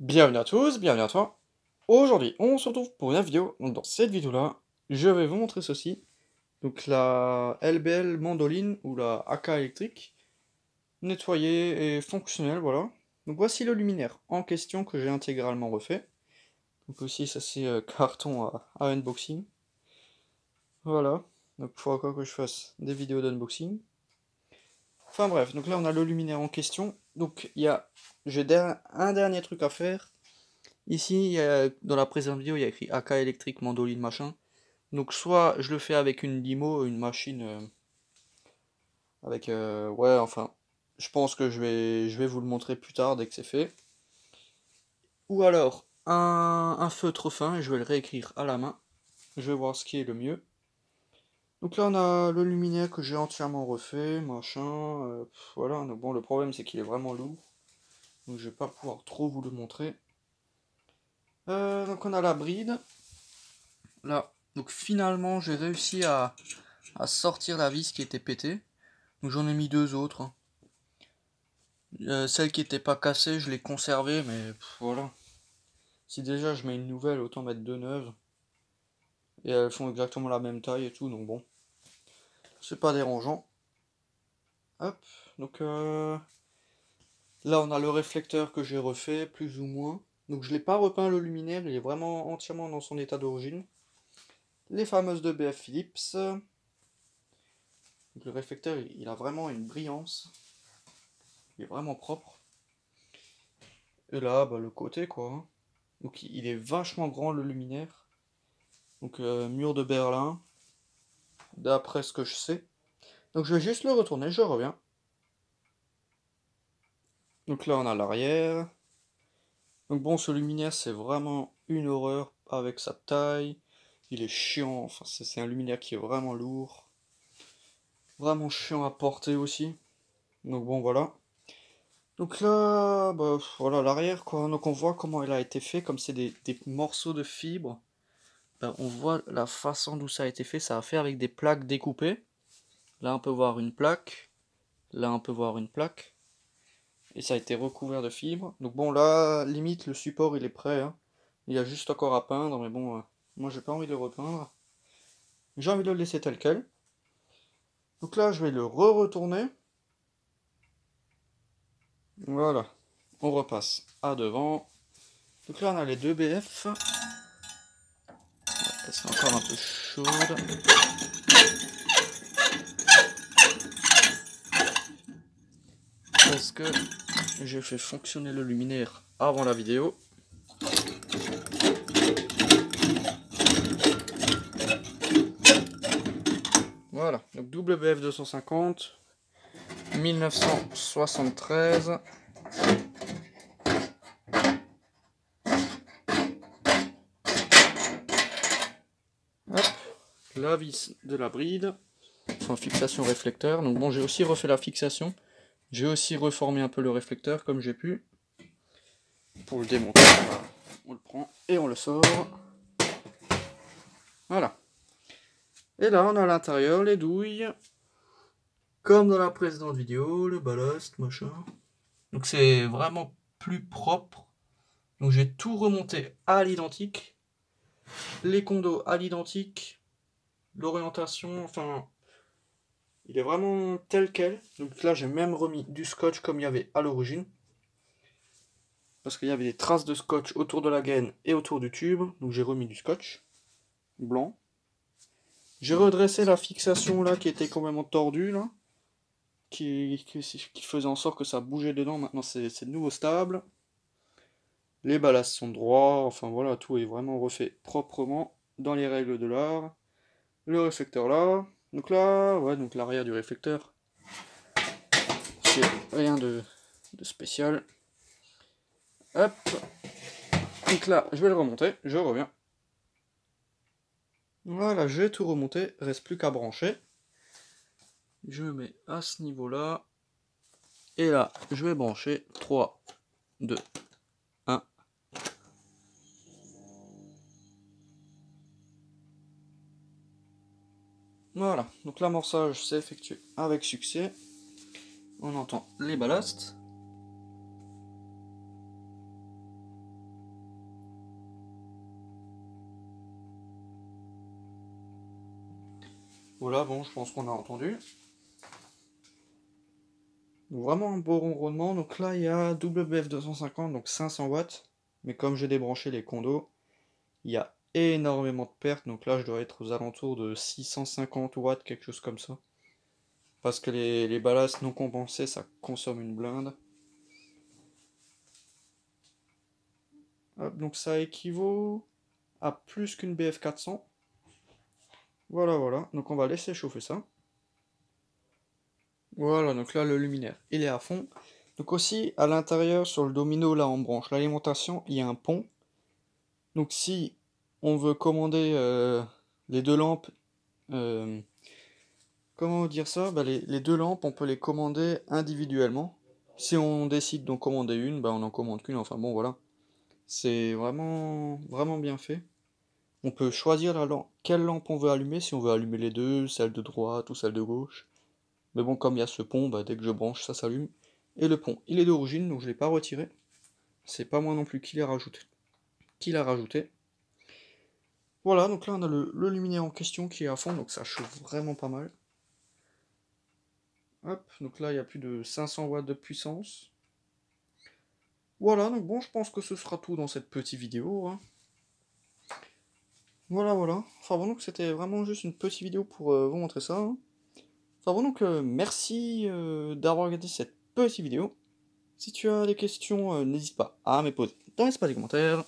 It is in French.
Bienvenue à tous, bienvenue à toi. Aujourd'hui, on se retrouve pour une vidéo. Donc, dans cette vidéo-là, je vais vous montrer ceci. Donc, la LBL Mandoline ou la AK électrique, nettoyée et fonctionnelle, voilà. Donc, voici le luminaire en question que j'ai intégralement refait. Donc, aussi, ça c'est carton à unboxing. Voilà. Donc, il faudra encore que je fasse des vidéos d'unboxing. Enfin bref, donc là on a le luminaire en question. Donc j'ai un dernier truc à faire. Ici, dans la présente vidéo, il y a écrit AK électrique, mandoline, machin. Donc soit je le fais avec une limo, une machine avec ouais, enfin, je pense que je vais vous le montrer plus tard dès que c'est fait. Ou alors un feutre fin et je vais le réécrire à la main. Je vais voir ce qui est le mieux. Donc là on a le luminaire que j'ai entièrement refait, machin. Voilà, donc bon, le problème c'est qu'il est vraiment lourd. Donc je vais pas pouvoir trop vous le montrer. Donc on a la bride. Là, donc finalement j'ai réussi à sortir la vis qui était pétée. Donc j'en ai mis deux autres, hein. Celle qui était pas cassée, je l'ai conservée, mais voilà. Si déjà je mets une nouvelle, autant mettre deux neuves. Et elles font exactement la même taille et tout, donc bon. C'est pas dérangeant. Hop, donc là on a le réflecteur que j'ai refait, plus ou moins. Donc je l'ai pas repeint le luminaire, il est vraiment entièrement dans son état d'origine. Les fameuses de BF Philips. Donc le réflecteur, il a vraiment une brillance. Il est vraiment propre. Et là, bah, le côté quoi, hein. Donc il est vachement grand le luminaire. Donc mur de Berlin, d'après ce que je sais. Donc je vais juste le retourner, je reviens. Donc là on a l'arrière. Donc bon, ce luminaire c'est vraiment une horreur avec sa taille. Il est chiant, enfin c'est un luminaire qui est vraiment lourd. Vraiment chiant à porter aussi. Donc bon voilà. Donc là, bah voilà l'arrière quoi. Donc on voit comment il a été fait, comme c'est des morceaux de fibre. Ben, on voit la façon d'où ça a été fait. Ça a fait avec des plaques découpées. Là on peut voir une plaque. Là on peut voir une plaque. Et ça a été recouvert de fibres. Donc bon là, limite le support il est prêt, hein. Il y a juste encore à peindre, mais bon, moi j'ai pas envie de le repeindre. J'ai envie de le laisser tel quel. Donc là je vais le re-retourner. Voilà. On repasse à devant. Donc là on a les deux BF. C'est encore un peu chaude. Parce que j'ai fait fonctionner le luminaire avant la vidéo. Voilà, donc WF 250, 1973. Hop, la vis de la bride, enfin fixation réflecteur. Donc bon, j'ai aussi refait la fixation. J'ai aussi reformé un peu le réflecteur comme j'ai pu. Pour le démonter, on le prend et on le sort. Voilà. Et là, on a à l'intérieur les douilles. Comme dans la précédente vidéo, le ballast, machin. Donc c'est vraiment plus propre. Donc j'ai tout remonté à l'identique. Les condos à l'identique. L'orientation, enfin, il est vraiment tel quel. Donc là, j'ai même remis du scotch comme il y avait à l'origine. Parce qu'il y avait des traces de scotch autour de la gaine et autour du tube. Donc j'ai remis du scotch blanc. J'ai redressé la fixation là qui était complètement tordue là. Qui faisait en sorte que ça bougeait dedans. Maintenant c'est de nouveau stable. Les ballasts sont droits. Enfin voilà, tout est vraiment refait proprement dans les règles de l'art. Le réflecteur là. Donc là, ouais, donc l'arrière du réflecteur. C'est rien de spécial. Hop. Donc là, je vais le remonter. Je reviens. Voilà, j'ai tout remonté. Reste plus qu'à brancher. Je me mets à ce niveau-là. Et là, je vais brancher. 3, 2, 1. Voilà, donc l'amorçage s'est effectué avec succès. On entend les ballasts. Voilà, bon, je pense qu'on a entendu. Donc, vraiment un beau ronronnement. Donc là, il y a WF 250, donc 500 watts. Mais comme j'ai débranché les condos, il y a énormément de pertes. Donc là, je dois être aux alentours de 650 watts, quelque chose comme ça. Parce que les ballasts non compensés, ça consomme une blinde. Hop, donc ça équivaut à plus qu'une BF 400. Voilà, voilà. Donc on va laisser chauffer ça. Voilà, donc là, le luminaire, il est à fond. Donc aussi, à l'intérieur, sur le domino, là, on branche l'alimentation, il y a un pont. Donc si on veut commander les deux lampes, euh, comment dire ça? Bah, les deux lampes, on peut les commander individuellement. Si on décide d'en commander une, bah, on en commande qu'une. Enfin bon, voilà. C'est vraiment, vraiment bien fait. On peut choisir quelle lampe on veut allumer, si on veut allumer les deux, celle de droite ou celle de gauche. Mais bon, comme il y a ce pont, bah, dès que je branche, ça s'allume. Et le pont, il est d'origine, donc je ne l'ai pas retiré. C'est pas moi non plus qui l'ai rajouté. Qui l'a rajouté. Voilà, donc là on a le luminaire en question qui est à fond, donc ça chauffe vraiment pas mal. Hop, donc là il y a plus de 500 watts de puissance. Voilà, donc bon, je pense que ce sera tout dans cette petite vidéo. Hein. Voilà, voilà. Enfin bon, donc c'était vraiment juste une petite vidéo pour vous montrer ça. Hein. Enfin bon, donc merci d'avoir regardé cette petite vidéo. Si tu as des questions, n'hésite pas à me poser dans l'espace des commentaires.